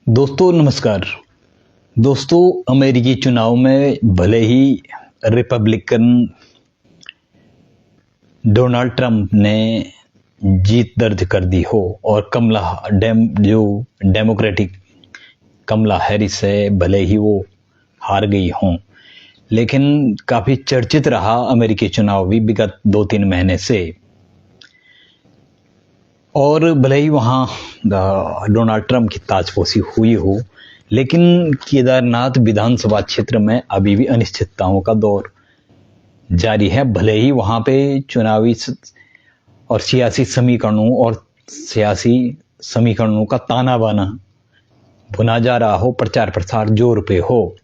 दोस्तों नमस्कार। दोस्तों, अमेरिकी चुनाव में भले ही रिपब्लिकन डोनाल्ड ट्रंप ने जीत दर्ज कर दी हो और जो डेमोक्रेटिक कमला हैरिस है भले ही वो हार गई हों, लेकिन काफ़ी चर्चित रहा अमेरिकी चुनाव भी विगत 2-3 महीने से। और भले ही वहाँ डोनाल्ड ट्रंप की ताजपोशी हुई हो, लेकिन केदारनाथ विधानसभा क्षेत्र में अभी भी अनिश्चितताओं का दौर जारी है। भले ही वहाँ पे चुनावी और सियासी समीकरणों का ताना बाना बुना जा रहा हो, प्रचार प्रसार जोर पे हो,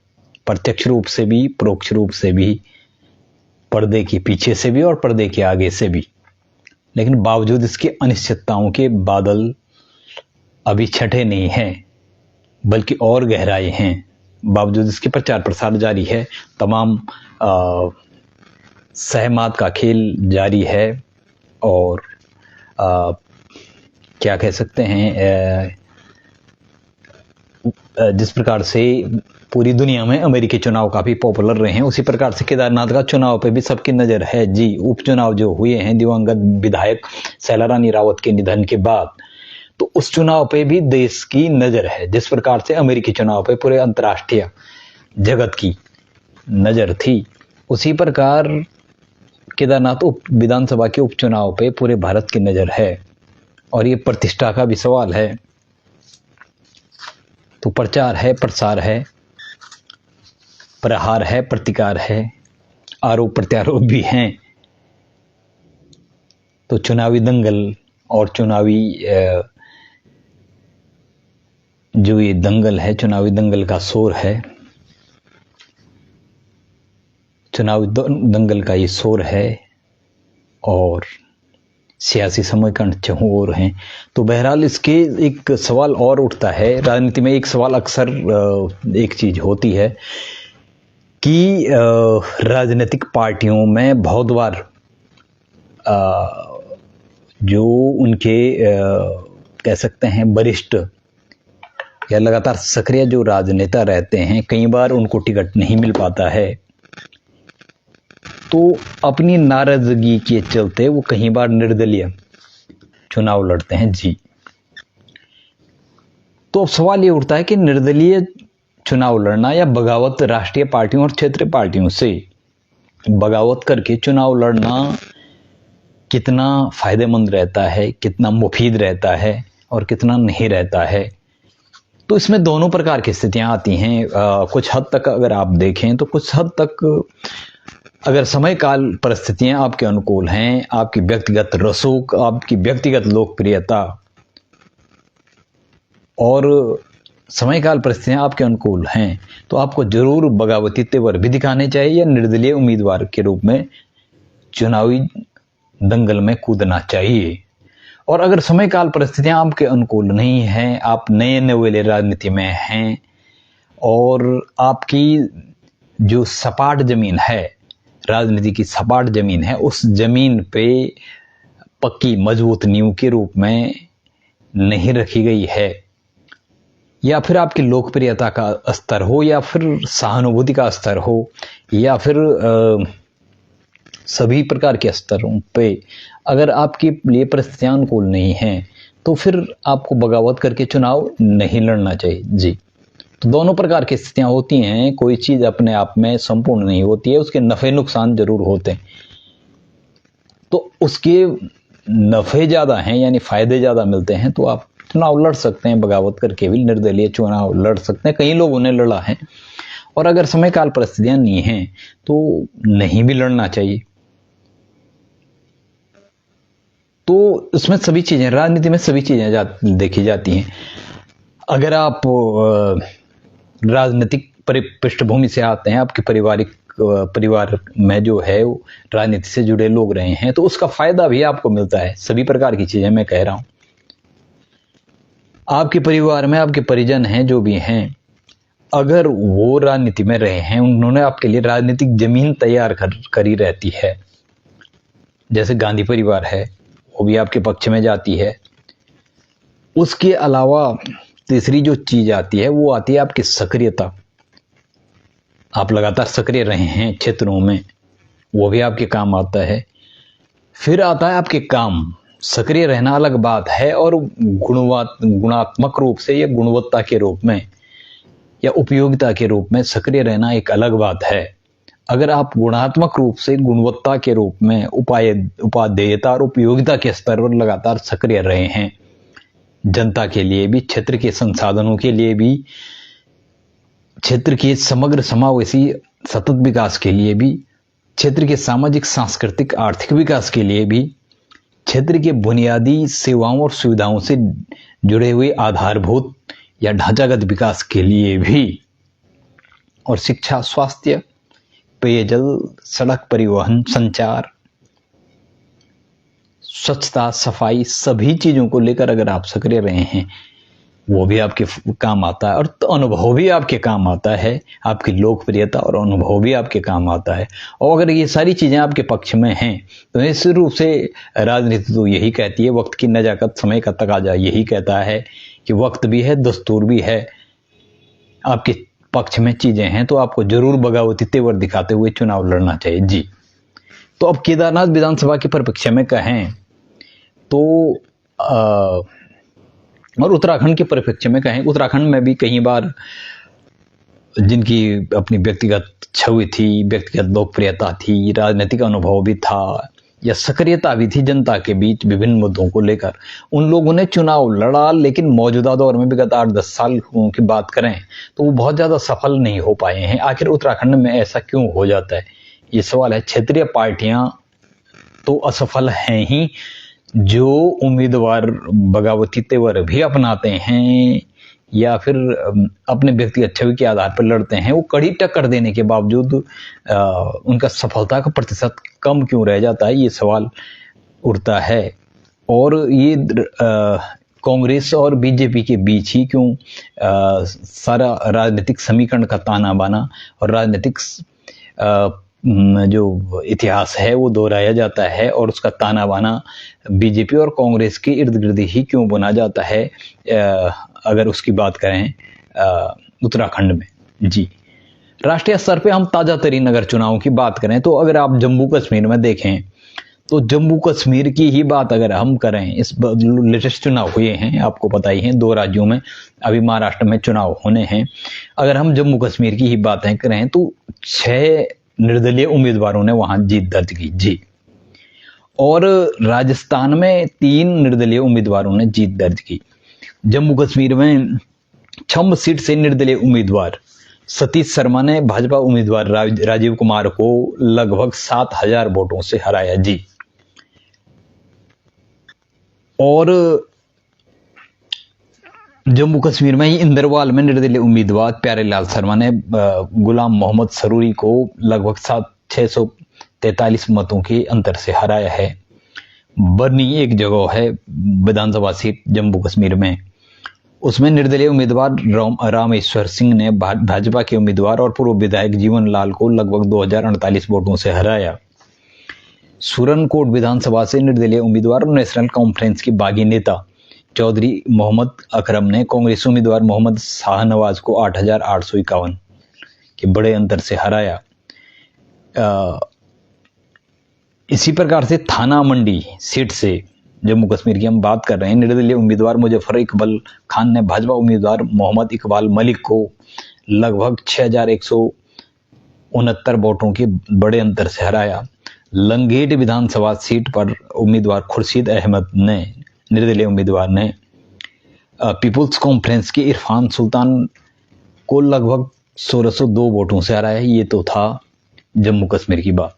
प्रत्यक्ष रूप से भी परोक्ष रूप से भी, पर्दे के पीछे से भी और पर्दे के आगे से भी। लेकिन बावजूद इसके अनिश्चितताओं के बादल अभी छठे नहीं हैं, बल्कि और गहराए हैं। बावजूद इसके प्रचार प्रसार जारी है, तमाम सहमत का खेल जारी है और क्या कह सकते हैं, जिस प्रकार से पूरी दुनिया में अमेरिकी चुनाव काफ़ी पॉपुलर रहे हैं, उसी प्रकार से केदारनाथ का चुनाव पे भी सबकी नज़र है जी। उपचुनाव जो हुए हैं दिवंगत विधायक शैलारानी रावत के निधन के बाद, तो उस चुनाव पे भी देश की नज़र है। जिस प्रकार से अमेरिकी चुनाव पे पूरे अंतर्राष्ट्रीय जगत की नज़र थी, उसी प्रकार केदारनाथ विधानसभा के उपचुनाव पे पूरे भारत की नज़र है। और ये प्रतिष्ठा का भी सवाल है। तो प्रचार है, प्रसार है, प्रहार है, प्रतिकार है, आरोप प्रत्यारोप भी हैं। तो चुनावी दंगल और चुनावी जो ये दंगल है, चुनावी दंगल का शोर है, चुनावी दंगल का ये शोर है और सियासी समीकरण चहुओर हैं। तो बहरहाल इसके एक सवाल और उठता है। राजनीति में एक सवाल अक्सर एक चीज होती है कि राजनीतिक पार्टियों में बहुत बार जो उनके कह सकते हैं वरिष्ठ या लगातार सक्रिय जो राजनेता रहते हैं, कई बार उनको टिकट नहीं मिल पाता है। तो अपनी नाराजगी के चलते वो कई बार निर्दलीय चुनाव लड़ते हैं जी। तो अब सवाल ये उठता है कि निर्दलीय चुनाव लड़ना या बगावत, राष्ट्रीय पार्टियों और क्षेत्रीय पार्टियों से बगावत करके चुनाव लड़ना कितना फायदेमंद रहता है, कितना मुफीद रहता है और कितना नहीं रहता है। तो इसमें दोनों प्रकार की स्थितियां आती हैं। कुछ हद तक अगर आप देखें तो कुछ हद तक अगर समय काल परिस्थितियां आपके अनुकूल हैं, आपकी व्यक्तिगत रसूख, आपकी व्यक्तिगत लोकप्रियता और समय काल परिस्थितियां आपके अनुकूल हैं, तो आपको जरूर बगावती तेवर भी दिखाने चाहिए या निर्दलीय उम्मीदवार के रूप में चुनावी दंगल में कूदना चाहिए। और अगर समय काल परिस्थितियां आपके अनुकूल नहीं हैं, आप नए नवेले राजनीति में हैं और आपकी जो सपाट जमीन है, राजनीति की सपाट जमीन है, उस जमीन पे पक्की मजबूत नींव के रूप में नहीं रखी गई है, या फिर आपकी लोकप्रियता का स्तर हो, या फिर सहानुभूति का स्तर हो, या फिर सभी प्रकार के स्तरों पे अगर आपके लिए परिस्थितियां अनुकूल नहीं हैं, तो फिर आपको बगावत करके चुनाव नहीं लड़ना चाहिए जी। तो दोनों प्रकार की स्थितियां होती हैं। कोई चीज अपने आप में संपूर्ण नहीं होती है, उसके नफे नुकसान जरूर होते हैं। तो उसके नफे ज्यादा हैं, यानी फायदे ज्यादा मिलते हैं, तो आप चुनाव लड़ सकते हैं, बगावत करके भी निर्दलीय चुनाव लड़ सकते हैं। कई लोगों ने लड़ा है। और अगर समय काल परिस्थितियां नहीं हैं तो नहीं भी लड़ना चाहिए। तो इसमें सभी चीजें, राजनीति में सभी चीजें देखी जाती हैं। अगर आप राजनीतिक पृष्ठभूमि से आते हैं, आपके परिवार में जो है वो राजनीति से जुड़े लोग रहे हैं, तो उसका फायदा भी आपको मिलता है। सभी प्रकार की चीजें मैं कह रहा हूं। आपके परिवार में आपके परिजन हैं जो भी हैं, अगर वो राजनीति में रहे हैं, उन्होंने आपके लिए राजनीतिक जमीन तैयार करी रहती है। जैसे गांधी परिवार है, वो भी आपके पक्ष में जाती है। उसके अलावा तीसरी जो चीज आती है वो आती है आपकी सक्रियता। आप लगातार सक्रिय रहे हैं क्षेत्रों में, वो भी आपके काम आता है। फिर आता है आपके काम। सक्रिय रहना अलग बात है और गुणात्मक रूप से या गुणवत्ता के रूप में या उपयोगिता के रूप में सक्रिय रहना एक अलग बात है। अगर आप गुणात्मक रूप से गुणवत्ता के रूप में उपादेयता और उपयोगिता के स्तर पर लगातार सक्रिय रहे हैं, जनता के लिए भी, क्षेत्र के संसाधनों के लिए भी, क्षेत्र के समग्र समावेशी सतत विकास के लिए भी, क्षेत्र के सामाजिक सांस्कृतिक आर्थिक विकास के लिए भी, क्षेत्र के बुनियादी सेवाओं और सुविधाओं से जुड़े हुए आधारभूत या ढांचागत विकास के लिए भी, और शिक्षा, स्वास्थ्य, पेयजल, सड़क परिवहन, संचार, स्वच्छता, सफाई, सभी चीजों को लेकर अगर आप सक्रिय रहे हैं, वो भी आपके काम आता है। और तो अनुभव भी आपके काम आता है, आपकी लोकप्रियता और अनुभव भी आपके काम आता है। और अगर ये सारी चीजें आपके पक्ष में हैं तो निश्चित रूप से राजनीति तो यही कहती है, वक्त की नजाकत, समय का तकाजा यही कहता है कि वक्त भी है, दस्तूर भी है, आपके पक्ष में चीजें हैं तो आपको जरूर बगावती तेवर दिखाते हुए चुनाव लड़ना चाहिए जी। तो अब केदारनाथ विधानसभा के परिप्रेक्ष्य में कहें तो और उत्तराखंड के परिप्रेक्ष्य में कहें, उत्तराखंड में भी कई बार जिनकी अपनी व्यक्तिगत छवि थी, व्यक्तिगत लोकप्रियता थी, राजनीतिक अनुभव भी था या सक्रियता भी थी जनता के बीच विभिन्न मुद्दों को लेकर, उन लोगों ने चुनाव लड़ा। लेकिन मौजूदा दौर में विगत 8-10 साल की बात करें तो वो बहुत ज्यादा सफल नहीं हो पाए हैं। आखिर उत्तराखंड में ऐसा क्यों हो जाता है, ये सवाल है। क्षेत्रीय पार्टियां तो असफल हैं ही, जो उम्मीदवार बगावती तेवर भी अपनाते हैं या फिर अपने व्यक्तिगत छवि के आधार पर लड़ते हैं, वो कड़ी टक्कर देने के बावजूद उनका सफलता का प्रतिशत कम क्यों रह जाता है, ये सवाल उठता है। और ये कांग्रेस और बीजेपी के बीच ही क्यों सारा राजनीतिक समीकरण का ताना बाना और राजनीतिक जो इतिहास है वो दोहराया जाता है और उसका ताना बाना बीजेपी और कांग्रेस के इर्द गिर्द ही क्यों बुना जाता है, अगर उसकी बात करें उत्तराखंड में जी। राष्ट्रीय स्तर पे हम ताजा तरीन अगर चुनावों की बात करें तो अगर आप जम्मू कश्मीर में देखें तो जम्मू कश्मीर की ही बात अगर हम करें, इस लेटेस्ट चुनाव हुए हैं, आपको पता ही है 2 राज्यों में, अभी महाराष्ट्र में चुनाव होने हैं। अगर हम जम्मू कश्मीर की ही बातें करें तो 6 निर्दलीय उम्मीदवारों ने वहां जीत दर्ज की जी, और राजस्थान में 3 निर्दलीय उम्मीदवारों ने जीत दर्ज की। जम्मू कश्मीर में 6 सीट से निर्दलीय उम्मीदवार सतीश शर्मा ने भाजपा उम्मीदवार राजीव कुमार को लगभग 7,000 वोटों से हराया जी। और जम्मू कश्मीर में ही इंदरवाल में निर्दलीय उम्मीदवार प्यारेलाल शर्मा ने गुलाम मोहम्मद सरूरी को लगभग 643 मतों के अंतर से हराया है। बर्नी एक जगह है विधानसभा सीट जम्मू कश्मीर में, उसमें निर्दलीय उम्मीदवार रामेश्वर सिंह ने भाजपा के उम्मीदवार और पूर्व विधायक जीवन लाल को लगभग 2048 वोटों से हराया। सुरनकोट विधानसभा से निर्दलीय उम्मीदवार और नेशनल कॉन्फ्रेंस के बागी नेता चौधरी मोहम्मद अकरम ने कांग्रेस उम्मीदवार मोहम्मद शाहनवाज को 8,851 के बड़े अंतर से हराया। इसी प्रकार से थाना मंडी सीट से जम्मू कश्मीर की हम बात कर रहे हैं, निर्दलीय उम्मीदवार मुजफ्फर इकबाल खान ने भाजपा उम्मीदवार मोहम्मद इकबाल मलिक को लगभग 6,169 वोटों के बड़े अंतर से हराया। लंगेट विधानसभा सीट पर उम्मीदवार खुर्शीद अहमद ने, निर्दलीय उम्मीदवार ने, पीपुल्स कॉन्फ्रेंस के इरफान सुल्तान को लगभग 1,602 वोटों से हराया। ये तो था जम्मू कश्मीर की बात।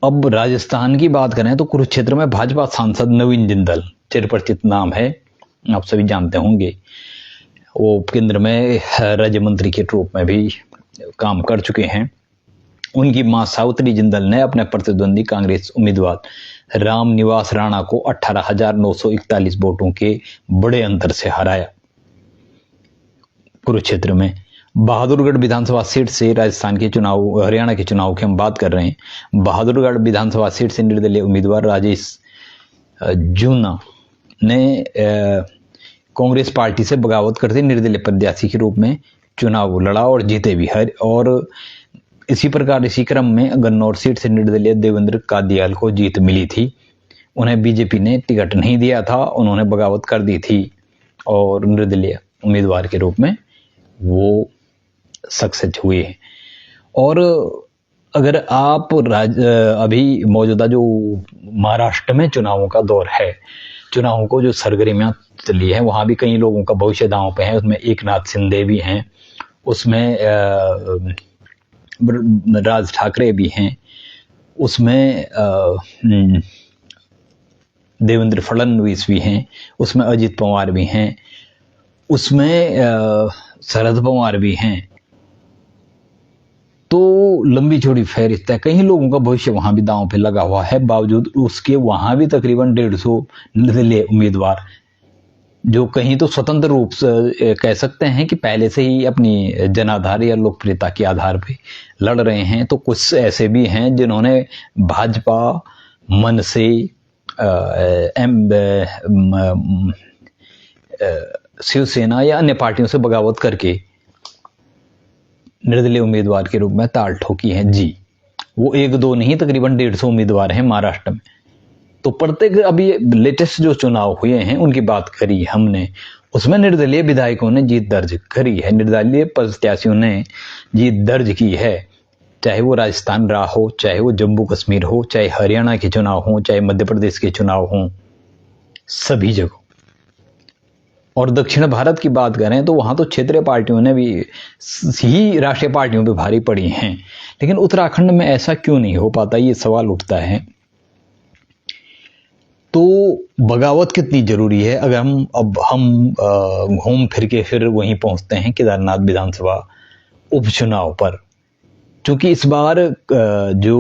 अब राजस्थान की बात करें तो कुरुक्षेत्र में भाजपा सांसद नवीन जिंदल, चिरपरिचित नाम है, आप सभी जानते होंगे, वो केंद्र में राज्य मंत्री के रूप में भी काम कर चुके हैं। उनकी मां सावित्री जिंदल ने अपने प्रतिद्वंदी कांग्रेस उम्मीदवार राम निवास राणा को 18,941 वोटों के बड़े अंतर से हराया। कुरुक्षेत्र में बहादुरगढ़ विधानसभा सीट से राजस्थान के चुनाव, हरियाणा के चुनाव की हम बात कर रहे हैं, बहादुरगढ़ विधानसभा सीट से निर्दलीय उम्मीदवार राजेश जूना ने कांग्रेस पार्टी से बगावत करते निर्दलीय प्रत्याशी के रूप में चुनाव लड़ा और जीते भी। और इसी प्रकार इसी क्रम में गन्नौर सीट से निर्दलीय देवेंद्र कादियाल को जीत मिली थी। उन्हें बीजेपी ने टिकट नहीं दिया था, उन्होंने बगावत कर दी थी और निर्दलीय उम्मीदवार के रूप में वो सक्सेस हुए। और अगर आप अभी मौजूदा जो महाराष्ट्र में चुनावों का दौर है, चुनावों को जो सरगर्मियां चली है, वहां भी कई लोगों का भविष्य दांव पे है। उसमें एकनाथ शिंदे भी हैं, उसमें राज ठाकरे भी हैं, उसमें देवेंद्र फडणवीस भी हैं, उसमें अजित पवार भी हैं, उसमें शरद पवार भी हैं। तो लंबी चौड़ी फहरिस्त है, कई लोगों का भविष्य वहां भी दांव पे लगा हुआ है। बावजूद उसके वहां भी तकरीबन 150 निर्दलीय उम्मीदवार, जो कहीं तो स्वतंत्र रूप से कह सकते हैं कि पहले से ही अपनी जनाधार या लोकप्रियता के आधार पे लड़ रहे हैं, तो कुछ ऐसे भी हैं जिन्होंने भाजपा, मन से, शिवसेना या अन्य पार्टियों से बगावत करके निर्दलीय उम्मीदवार के रूप में ताल ठोकी है। जी, वो एक दो नहीं, तकरीबन 150 उम्मीदवार हैं महाराष्ट्र में। तो प्रत्येक अभी लेटेस्ट जो चुनाव हुए हैं उनकी बात करी हमने, उसमें निर्दलीय विधायकों ने जीत दर्ज करी है, निर्दलीय प्रत्याशियों ने जीत दर्ज की है। चाहे वो राजस्थान रहा हो, चाहे वो जम्मू कश्मीर हो, चाहे हरियाणा के चुनाव हो, चाहे मध्य प्रदेश के चुनाव हो, सभी जगह। और दक्षिण भारत की बात करें तो वहां तो क्षेत्रीय पार्टियों ने भी ही राष्ट्रीय पार्टियों पे भारी पड़ी हैं, लेकिन उत्तराखंड में ऐसा क्यों नहीं हो पाता, ये सवाल उठता है। तो बगावत कितनी जरूरी है, अगर हम घूम फिर के फिर वहीं पहुंचते हैं केदारनाथ विधानसभा उपचुनाव पर। क्योंकि इस बार जो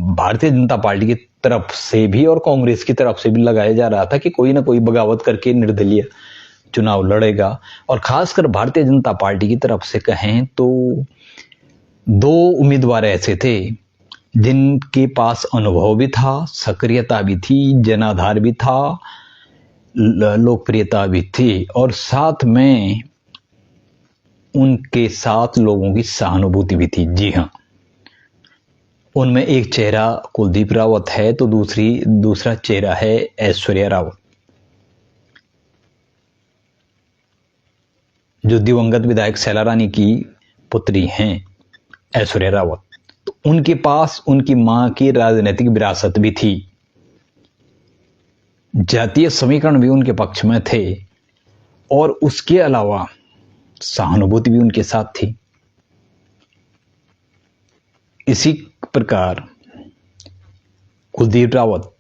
भारतीय जनता पार्टी की तरफ से भी और कांग्रेस की तरफ से भी लगाया जा रहा था कि कोई ना कोई बगावत करके निर्दलीय चुनाव लड़ेगा, और खासकर भारतीय जनता पार्टी की तरफ से कहें तो 2 उम्मीदवार ऐसे थे जिनके पास अनुभव भी था, सक्रियता भी थी, जनाधार भी था, लोकप्रियता भी थी, और साथ में उनके साथ लोगों की सहानुभूति भी थी। जी हाँ, उनमें एक चेहरा कुलदीप रावत है तो दूसरा चेहरा है ऐश्वर्या रावत, जो दिवंगत विधायक शैला रानी की पुत्री हैं ऐश्वर्या रावत। तो उनके पास उनकी मां की राजनीतिक विरासत भी थी, जातीय समीकरण भी उनके पक्ष में थे, और उसके अलावा सहानुभूति भी उनके साथ थी। इसी प्रकार कुलदीप रावत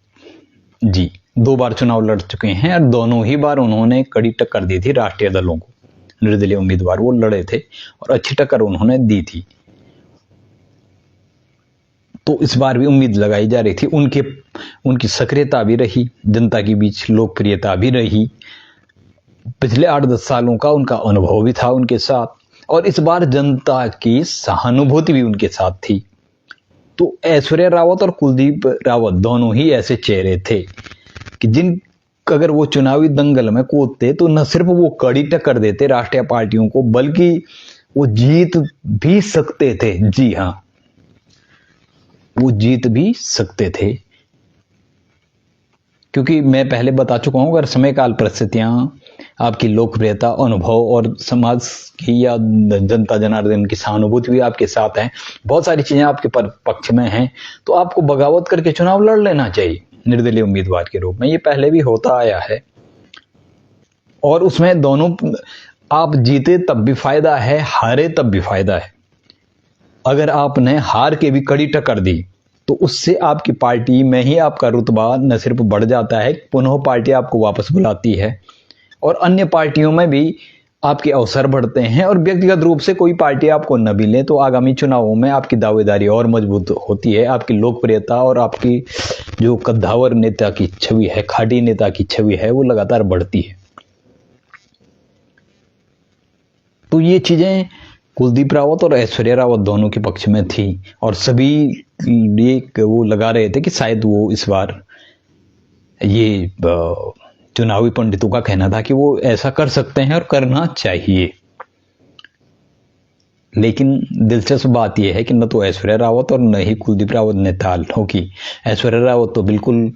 जी 2 बार चुनाव लड़ चुके हैं, और दोनों ही बार उन्होंने कड़ी टक्कर दी थी राष्ट्रीय दलों को। निर्दलीय उम्मीदवार वो लड़े थे और अच्छी टक्कर उन्होंने दी थी। तो इस बार भी उम्मीद लगाई जा रही थी, उनकी सक्रियता भी रही, जनता के बीच लोकप्रियता भी रही, पिछले 8-10 सालों का उनका अनुभव भी था उनके साथ, और इस बार जनता की सहानुभूति भी उनके साथ थी। तो ऐश्वर्या रावत और कुलदीप रावत दोनों ही ऐसे चेहरे थे कि अगर वो चुनावी दंगल में कूदते तो न सिर्फ वो कड़ी टक्कर देते राष्ट्रीय पार्टियों को, बल्कि वो जीत भी सकते थे। जी हाँ, वो जीत भी सकते थे, क्योंकि मैं पहले बता चुका हूं, अगर समयकाल परिस्थितियां, आपकी लोकप्रियता, अनुभव और समाज की या जनता जनार्दन की सहानुभूति भी आपके साथ है, बहुत सारी चीजें आपके पक्ष में हैं, तो आपको बगावत करके चुनाव लड़ लेना चाहिए निर्दलीय उम्मीदवार के रूप में। ये पहले भी होता आया है, और उसमें दोनों, आप जीते तब भी फायदा है, हारे तब भी फायदा है। अगर आपने हार के भी कड़ी टक्कर दी तो उससे आपकी पार्टी में ही आपका रुतबा न सिर्फ बढ़ जाता है, पुनः पार्टी आपको वापस बुलाती है, और अन्य पार्टियों में भी आपके अवसर बढ़ते हैं, और व्यक्तिगत रूप से कोई पार्टी आपको न भी ले तो आगामी चुनावों में आपकी दावेदारी और मजबूत होती है, आपकी लोकप्रियता और आपकी जो कद्दावर नेता की छवि है, खाटी नेता की छवि है, वो लगातार बढ़ती है। तो ये चीजें कुलदीप रावत और ऐश्वर्या रावत दोनों के पक्ष में थी, और सभी ये वो लगा रहे थे कि शायद वो इस बार ये चुनावी पंडितों का कहना था कि वो ऐसा कर सकते हैं और करना चाहिए। लेकिन दिलचस्प बात यह है कि न तो ऐश्वर्या रावत और न ही कुलदीप रावत ने ताल ठोकी। ऐश्वर्या रावत तो बिल्कुल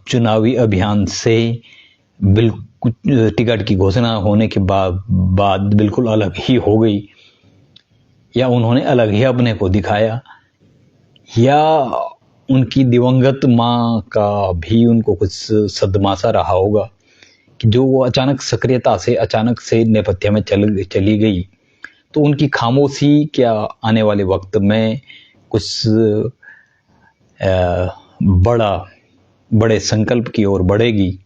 चुनावी अभियान से बिल्कुल टिकट की घोषणा होने के बाद बिल्कुल अलग ही हो गई, या उन्होंने अलग ही अपने को दिखाया, या उनकी दिवंगत माँ का भी उनको कुछ सदमा सा रहा होगा कि जो वो अचानक सक्रियता से अचानक से नेपथ्य में चली गई। तो उनकी खामोशी क्या आने वाले वक्त में कुछ बड़े संकल्प की ओर बढ़ेगी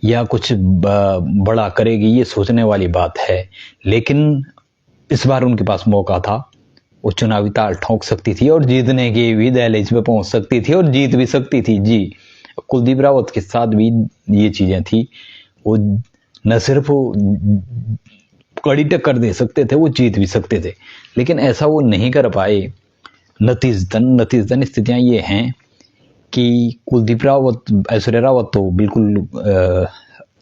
या कुछ बड़ा करेगी, ये सोचने वाली बात है। लेकिन इस बार उनके पास मौका था, वो चुनावी ताल ठोक सकती थी और जीतने के भी दहलीज पे पहुंच सकती थी और जीत भी सकती थी। जी, कुलदीप रावत के साथ भी ये चीजें थी, वो न सिर्फ कड़ी टक्कर दे सकते थे, वो जीत भी सकते थे, लेकिन ऐसा वो नहीं कर पाए। नतीजतन स्थितियां ये हैं कि कुलदीप रावत, ऐश्वर्या रावत तो बिल्कुल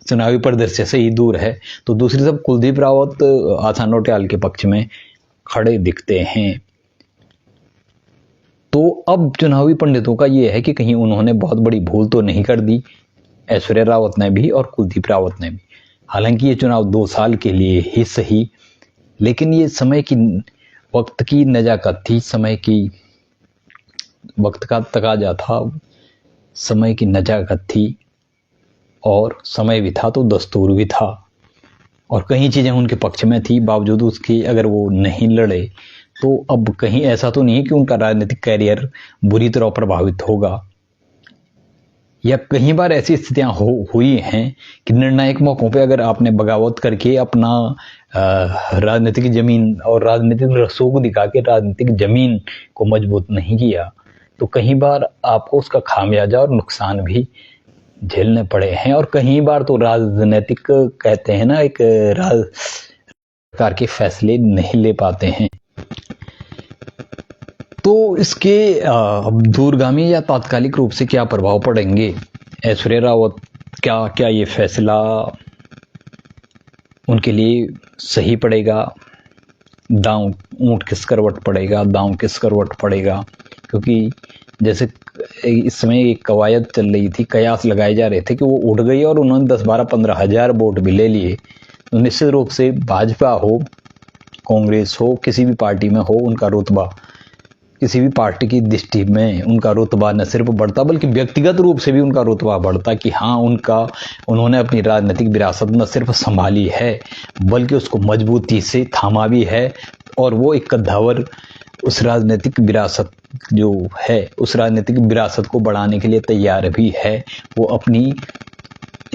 चुनावी परिदृश्य से ही दूर है, तो दूसरी तरफ कुलदीप रावत आशा नौटियाल के पक्ष में खड़े दिखते हैं। तो अब चुनावी पंडितों का यह है कि कहीं उन्होंने बहुत बड़ी भूल तो नहीं कर दी, ऐश्वर्या रावत ने भी और कुलदीप रावत ने भी। हालांकि ये चुनाव 2 साल के लिए ही सही, लेकिन ये वक्त की नजाकत थी, वक्त का तकाजा था, समय की नजाकत थी, और समय भी था तो दस्तूर भी था, और कई चीजें उनके पक्ष में थी। बावजूद उसके अगर वो नहीं लड़े तो अब कहीं ऐसा तो नहीं कि उनका राजनीतिक कैरियर बुरी तरह प्रभावित होगा, या कई बार ऐसी स्थितियां हुई हैं कि निर्णायक मौकों पे अगर आपने बगावत करके अपना राजनीतिक जमीन और राजनीतिक रसूख दिखा के राजनीतिक जमीन को मजबूत नहीं किया, तो कई बार आपको उसका खामियाजा और नुकसान भी झेलने पड़े हैं। और कई बार तो राजनीतिक कहते हैं ना, एक प्रकार के फैसले नहीं ले पाते हैं। तो इसके दूरगामी या तात्कालिक रूप से क्या प्रभाव पड़ेंगे? ऐश्वर्या रावत क्या ये फैसला उनके लिए सही पड़ेगा? दांव ऊंट किस करवट पड़ेगा, दांव किस करवट पड़ेगा? क्योंकि जैसे इस समय एक कवायद चल रही थी, कयास लगाए जा रहे थे कि वो उठ गई और उन्होंने 10, 12, 15 हजार वोट भी ले लिए। तो निश्चित रूप से भाजपा हो, कांग्रेस हो, किसी भी पार्टी में हो, उनका रुतबा, किसी भी पार्टी की दृष्टि में उनका रुतबा न सिर्फ बढ़ता बल्कि व्यक्तिगत रूप से भी उनका रुतबा बढ़ता कि हाँ, उन्होंने अपनी राजनीतिक विरासत न सिर्फ संभाली है बल्कि उसको मजबूती से थामा भी है, और वो एक कद्दावर उस राजनीतिक विरासत जो है, उस राजनीतिक विरासत को बढ़ाने के लिए तैयार भी है। वो अपनी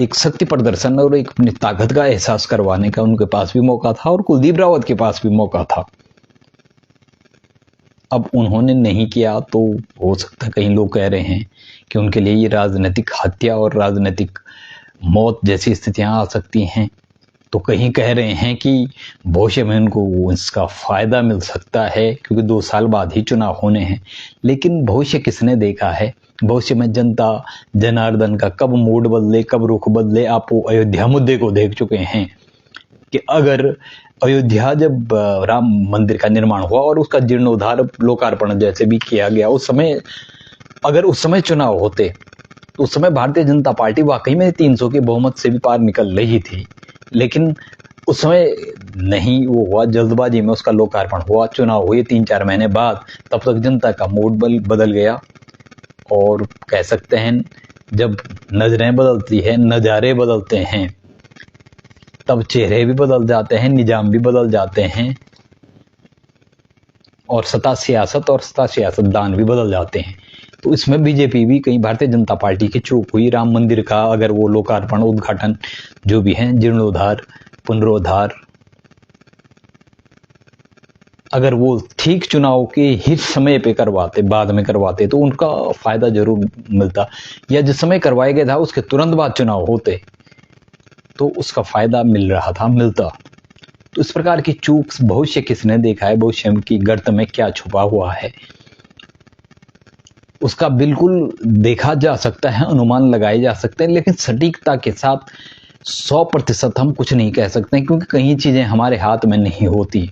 एक शक्ति प्रदर्शन और एक अपनी ताकत का एहसास करवाने का उनके पास भी मौका था और कुलदीप रावत के पास भी मौका था। अब उन्होंने नहीं किया तो हो सकता है, कई लोग कह रहे हैं कि उनके लिए ये राजनीतिक हत्या और राजनीतिक मौत जैसी स्थितियां आ सकती हैं। तो कहीं कह रहे हैं कि भविष्य में उनको इसका फायदा मिल सकता है क्योंकि 2 साल बाद ही चुनाव होने हैं। लेकिन भविष्य किसने देखा है? भविष्य में जनता जनार्दन का कब मूड बदले, कब रुख बदले। आप वो अयोध्या मुद्दे को देख चुके हैं कि अगर अयोध्या जब राम मंदिर का निर्माण हुआ और उसका जीर्णोद्धार लोकार्पण जैसे भी किया गया, अगर उस समय चुनाव होते तो उस समय भारतीय जनता पार्टी वाकई में 300 के बहुमत से भी पार निकल रही थी। लेकिन उस समय नहीं वो हुआ, जल्दबाजी में उसका लोकार्पण हुआ, चुनाव हुए 3-4 महीने बाद। तब तक जनता का मूड बदल गया और कह सकते हैं जब नजरें बदलती है, नज़ारे बदलते हैं, तब चेहरे भी बदल जाते हैं, निजाम भी बदल जाते हैं, और सत्ता सियासतदान भी बदल जाते हैं। तो इसमें बीजेपी भी, कहीं भारतीय जनता पार्टी की चूक हुई। राम मंदिर का अगर वो लोकार्पण, उद्घाटन जो भी है, जीर्णोद्धार, पुनरोद्धार, अगर वो ठीक चुनाव के ही समय पे करवाते, बाद में करवाते, तो उनका फायदा जरूर मिलता। या जिस समय करवाया गया था उसके तुरंत बाद चुनाव होते तो उसका फायदा मिलता। तो इस प्रकार की चूक भविष्य किसने देखा है? भविष्य की गर्त में क्या छुपा हुआ है? उसका बिल्कुल देखा जा सकता है, अनुमान लगाए जा सकते हैं, लेकिन सटीकता के साथ 100% हम कुछ नहीं कह सकते हैं, क्योंकि कई चीजें हमारे हाथ में नहीं होती।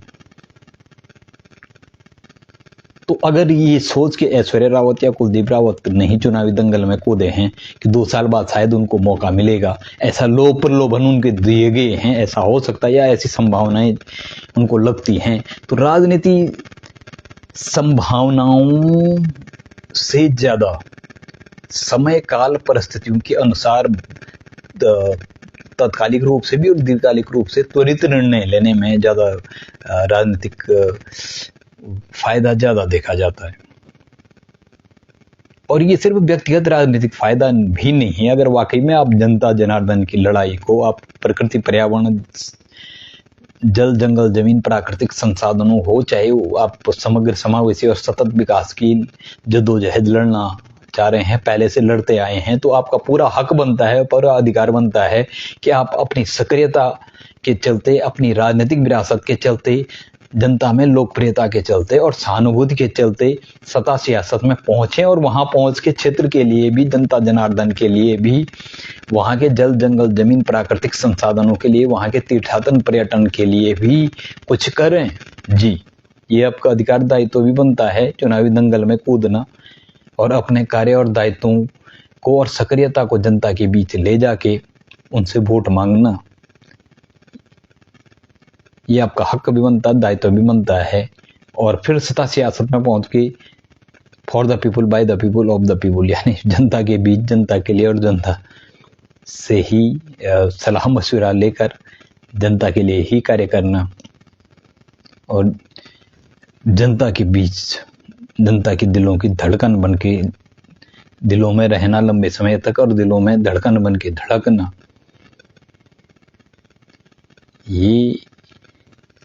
तो अगर ये सोच के ऐश्वर्या रावत या कुलदीप रावत नहीं चुनावी दंगल में कूदे हैं कि 2 साल बाद शायद उनको मौका मिलेगा, ऐसा लोभ प्रलोभन उनके दिए गए हैं, ऐसा हो सकता है या ऐसी संभावनाएं उनको लगती हैं, तो राजनीति संभावनाओं से ज्यादा समय काल परिस्थितियों के अनुसार तात्कालिक रूप से भी और दीर्घकालिक रूप से त्वरित निर्णय लेने में ज्यादा राजनीतिक फायदा ज्यादा देखा जाता है। और ये सिर्फ व्यक्तिगत राजनीतिक फायदा भी नहीं है। अगर वाकई में आप जनता जनार्दन की लड़ाई को आप प्रकृति, पर्यावरण, जल, जंगल, जमीन, प्राकृतिक संसाधनों हो, चाहे आप समग्र समावेशी और सतत विकास की जद्दोजहद लड़ना चाह रहे हैं, पहले से लड़ते आए हैं, तो आपका पूरा हक बनता है, पूरा अधिकार बनता है कि आप अपनी सक्रियता के चलते, अपनी राजनीतिक विरासत के चलते, जनता में लोकप्रियता के चलते और सहानुभूति के चलते सत्ता सियासत में पहुंचे और वहां पहुंच के क्षेत्र के लिए भी, जनता जनार्दन के लिए भी, वहां के जल, जंगल, जमीन, प्राकृतिक संसाधनों के लिए, वहां के तीर्थाटन पर्यटन के लिए भी कुछ करें। जी, ये आपका अधिकार दायित्व भी बनता है, चुनावी दंगल में कूदना और अपने कार्य और दायित्वों को और सक्रियता को जनता के बीच ले जाके उनसे वोट मांगना। ये आपका हक भी बनता है, दायित्व भी बनता है। और फिर सत्ता सियासत में पहुंच के for the people, by the people, of the people, यानी जनता के बीच, जनता के लिए और जनता से ही सलाह मशविरा लेकर जनता के लिए ही कार्य करना और जनता के बीच, जनता के दिलों की धड़कन बन के दिलों में रहना लंबे समय तक और दिलों में धड़कन बन के धड़कना, ये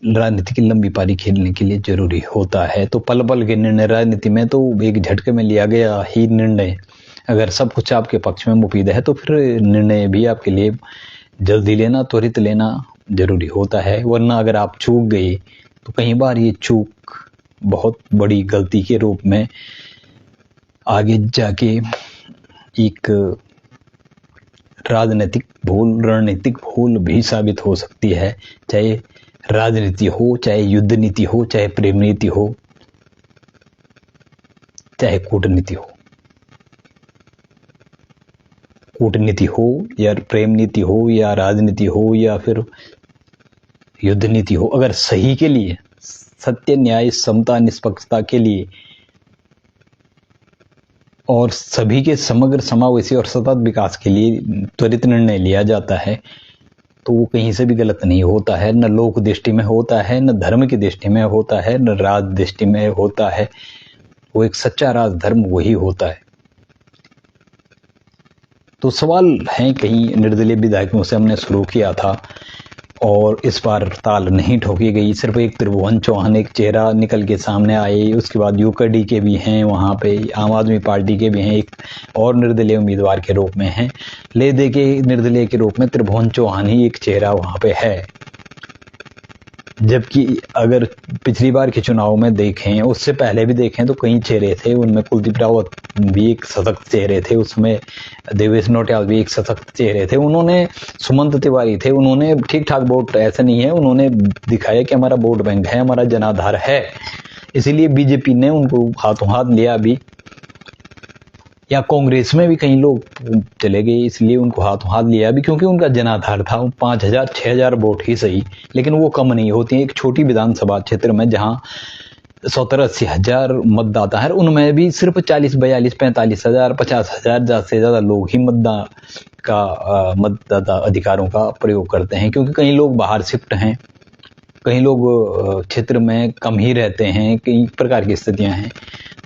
राजनीति की लंबी पारी खेलने के लिए जरूरी होता है। तो पल पल के निर्णय राजनीति में तो एक झटके में लिया गया ही निर्णय, अगर सब कुछ आपके पक्ष में मुफीद है तो फिर निर्णय भी आपके लिए जल्दी लेना, त्वरित लेना जरूरी होता है। वरना अगर आप चूक गए तो कई बार ये चूक बहुत बड़ी गलती के रूप में आगे जाके एक राजनीतिक भूल, रणनीतिक भूल भी साबित हो सकती है। चाहे राजनीति हो, चाहे युद्ध नीति हो, चाहे प्रेम नीति हो, चाहे कूटनीति हो। कूटनीति हो या प्रेम नीति हो या राजनीति हो या फिर युद्ध नीति हो, अगर सही के लिए, सत्य, न्याय, समता, निष्पक्षता के लिए और सभी के समग्र, समावेशी और सतत विकास के लिए त्वरित निर्णय लिया जाता है तो वो कहीं से भी गलत नहीं होता है। न लोक दृष्टि में होता है, न धर्म की दृष्टि में होता है, न राज दृष्टि में होता है। वो एक सच्चा राजधर्म वही होता है। तो सवाल है, कहीं निर्दलीय विधायकों से हमने शुरू किया था और इस बार ताल नहीं ठोकी गई। सिर्फ एक त्रिभुवन चौहान एक चेहरा निकल के सामने आए, उसके बाद यूकेडी के भी हैं, वहाँ पे आम आदमी पार्टी के भी हैं, एक और निर्दलीय उम्मीदवार के रूप में हैं। ले दे के निर्दलीय के रूप में त्रिभुवन चौहान ही एक चेहरा वहाँ पे है। जबकि अगर पिछली बार के चुनाव में देखें, उससे पहले भी देखें तो कई चेहरे थे, उनमें कुलदीप रावत भी एक सशक्त चेहरे थे, उसमें देवेश नौटियाल भी एक सशक्त चेहरे थे, उन्होंने, सुमंत तिवारी थे, उन्होंने ठीक ठाक वोट, ऐसा नहीं है, उन्होंने दिखाया कि हमारा वोट बैंक है, हमारा जनाधार है। इसीलिए बीजेपी ने उनको हाथों हाथ लिया भी, या कांग्रेस में भी कई लोग चले गए इसलिए उनको हाथों हाथ लिया भी, क्योंकि उनका जनाधार था। 5,000 6,000 वोट ही सही, लेकिन वो कम नहीं होती हैं। एक छोटी विधानसभा क्षेत्र में जहां 70-80 हजार मतदाता है, उनमें भी सिर्फ 40, 42, 45 हजार, 50 हजार ज्यादा से ज्यादा लोग ही मतदाता अधिकारों का प्रयोग करते हैं, क्योंकि कई लोग बाहर शिफ्ट हैं, कई लोग क्षेत्र में कम ही रहते हैं, कई प्रकार की स्थितियां हैं।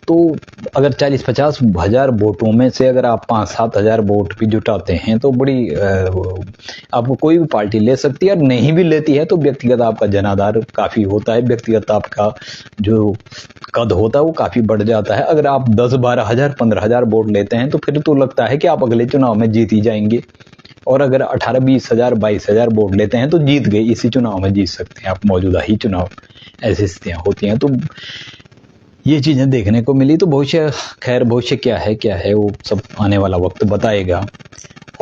तो अगर 40-50 हजार वोटों में से अगर आप 5-7 हजार वोट भी जुटाते हैं तो बड़ी आपको कोई भी पार्टी ले सकती है, और नहीं भी लेती है तो व्यक्तिगत आपका जनाधार काफी होता है, व्यक्तिगत आपका जो कद होता है वो काफी बढ़ जाता है। अगर आप 10-12 हजार 15 हजार वोट लेते हैं तो फिर तो लगता है कि आप अगले चुनाव में जीत ही जाएंगे, और अगर 18-20 हजार 22 हजार वोट लेते हैं तो जीत गए, इसी चुनाव में जीत सकते हैं आप, मौजूदा ही चुनाव, ऐसी स्थितियां होती हैं। तो ये चीज़ें देखने को मिली। तो भविष्य, खैर भविष्य क्या है वो सब आने वाला वक्त बताएगा,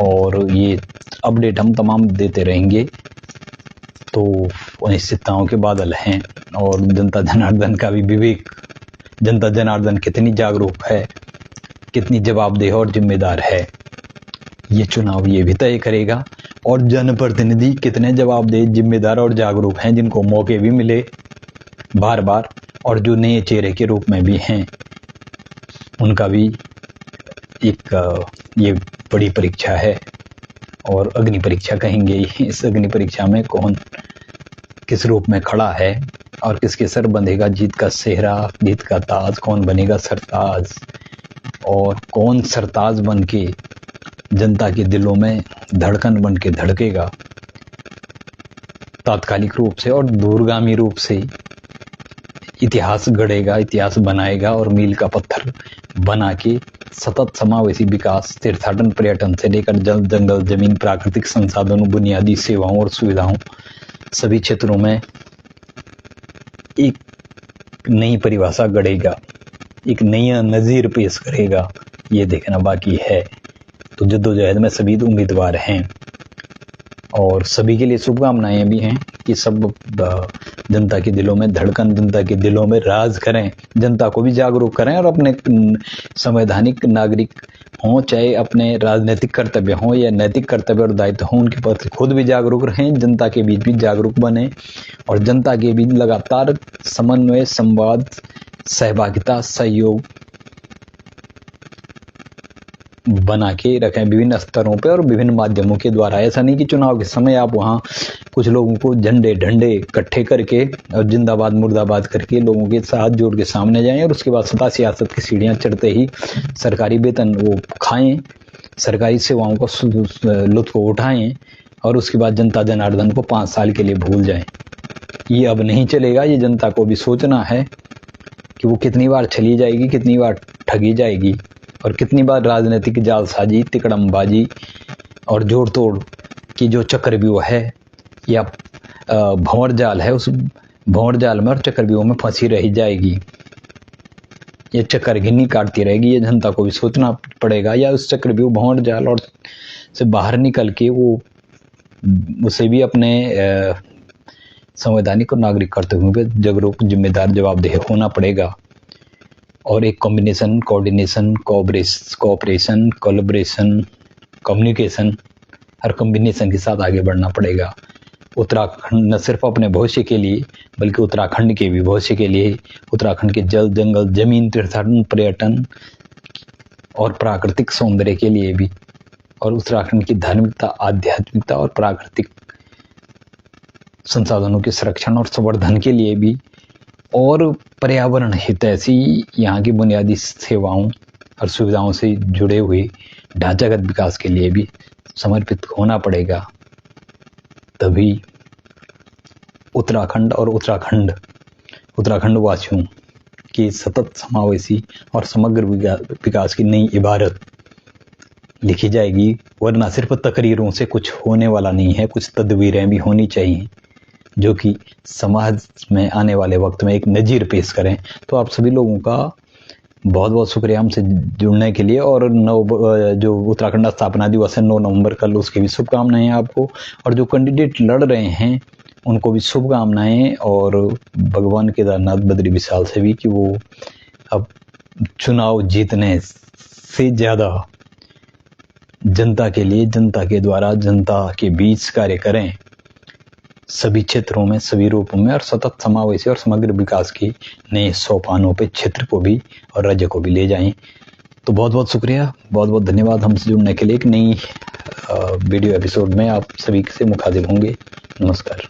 और ये अपडेट हम तमाम देते रहेंगे। तो अनिश्चितताओं के बादल हैं, और जनता जनार्दन का भी विवेक, जनता जनार्दन कितनी जागरूक है, कितनी जवाबदेह और जिम्मेदार है, ये चुनाव ये भी तय करेगा। और जनप्रतिनिधि कितने जवाबदेह, जिम्मेदार और जागरूक हैं, जिनको मौके भी मिले बार बार, और जो नए चेहरे के रूप में भी हैं, उनका भी एक ये बड़ी परीक्षा है, और अग्नि परीक्षा कहेंगे। इस अग्नि परीक्षा में कौन किस रूप में खड़ा है, और किसके सर बंधेगा जीत का सेहरा, जीत का ताज, कौन बनेगा सरताज, और कौन सरताज बन के जनता के दिलों में धड़कन बन के धड़केगा तात्कालिक रूप से, और दूरगामी रूप से इतिहास गढ़ेगा, इतिहास बनाएगा, और मील का पत्थर बना के सतत समावेशी विकास, तीर्थाटन, पर्यटन से लेकर जल, जंगल, जमीन, प्राकृतिक संसाधनों, बुनियादी सेवाओं और सुविधाओं, सभी क्षेत्रों में एक नई परिभाषा गढ़ेगा, एक नया नज़ीर पेश करेगा। ये देखना बाकी है। तो जद्दोजहद में सभी उम्मीदवार हैं, और सभी के लिए शुभकामनाएं भी हैं कि सब जनता के दिलों में धड़कन, जनता के दिलों में राज करें, जनता को भी जागरूक करें, और अपने संवैधानिक नागरिक हों, चाहे अपने राजनीतिक कर्तव्य हों या नैतिक कर्तव्य और दायित्व हों, उनके प्रति खुद भी जागरूक रहें, जनता के बीच भी जागरूक बने, और जनता के बीच लगातार समन्वय, संवाद, सहभागिता, सहयोग बना के रखें विभिन्न स्तरों पे और विभिन्न माध्यमों के द्वारा। ऐसा नहीं कि चुनाव के समय आप वहाँ कुछ लोगों को झंडे ढंडे इकट्ठे करके और जिंदाबाद मुर्दाबाद करके लोगों के साथ जोड़ के सामने जाएं, और उसके बाद सत्ता सियासत की सीढ़ियाँ चढ़ते ही सरकारी वेतन वो खाएं, सरकारी सेवाओं का लुत्फ उठाएं, और उसके बाद जनता जनार्दन को 5 साल के लिए भूल जाएं। ये अब नहीं चलेगा। ये जनता को भी सोचना है कि वो कितनी बार चली जाएगी, कितनी बार ठगी जाएगी, और कितनी बार राजनीतिक जालसाजी, तिकड़मबाजी और जोड़ तोड़ की जो चक्रव्यूह है या भंवर जाल है, उस भंवर जाल में और चक्रव्यूह में फंसी रही जाएगी। ये चक्करघिन्नी काटती रहेगी। ये जनता को भी सोचना पड़ेगा, या उस चक्रव्यूह, भंवर जाल और से बाहर निकल के वो उसे भी अपने संवैधानिक और नागरिक कर्तव्यों पे जागरूक, जिम्मेदार, जवाबदेह होना पड़ेगा। और एक combination, coordination, cooperation, collaboration, communication, हर कॉम्बिनेशन के साथ आगे बढ़ना पड़ेगा। उत्तराखंड न सिर्फ अपने भविष्य के लिए बल्कि उत्तराखंड के भी भविष्य के लिए, उत्तराखंड के जल, जंगल, जमीन, तीर्थाटन, पर्यटन और प्राकृतिक सौंदर्य के लिए भी, और उत्तराखंड की धार्मिकता, आध्यात्मिकता और प्राकृतिक संसाधनों के संरक्षण और संवर्धन के लिए भी, और पर्यावरण हितैषी यहाँ की बुनियादी सेवाओं और सुविधाओं से जुड़े हुए ढांचागत विकास के लिए भी समर्पित होना पड़ेगा। तभी उत्तराखंड और उत्तराखंड वासियों की सतत समावेशी और समग्र विकास की नई इबारत लिखी जाएगी। वरना सिर्फ तकरीरों से कुछ होने वाला नहीं है, कुछ तदबीरें भी होनी चाहिए जो कि समाज में आने वाले वक्त में एक नज़ीर पेश करें। तो आप सभी लोगों का बहुत बहुत शुक्रिया हमसे जुड़ने के लिए। और जो उत्तराखंड स्थापना दिवस है 9 नवंबर कल, उसकी भी शुभकामनाएं आपको। और जो कैंडिडेट लड़ रहे हैं उनको भी शुभकामनाएं, और भगवान केदारनाथ बद्री विशाल से भी कि वो अब चुनाव जीतने से ज़्यादा जनता के लिए, जनता के द्वारा, जनता के बीच कार्य करें, सभी क्षेत्रों में, सभी रूपों में, और सतत समावेशी और समग्र विकास की नए सोपानों पे क्षेत्र को भी और राज्य को भी ले जाएं। तो बहुत बहुत शुक्रिया, बहुत बहुत धन्यवाद हमसे जुड़ने के लिए। एक नई वीडियो एपिसोड में आप सभी से मुखातिब होंगे। नमस्कार।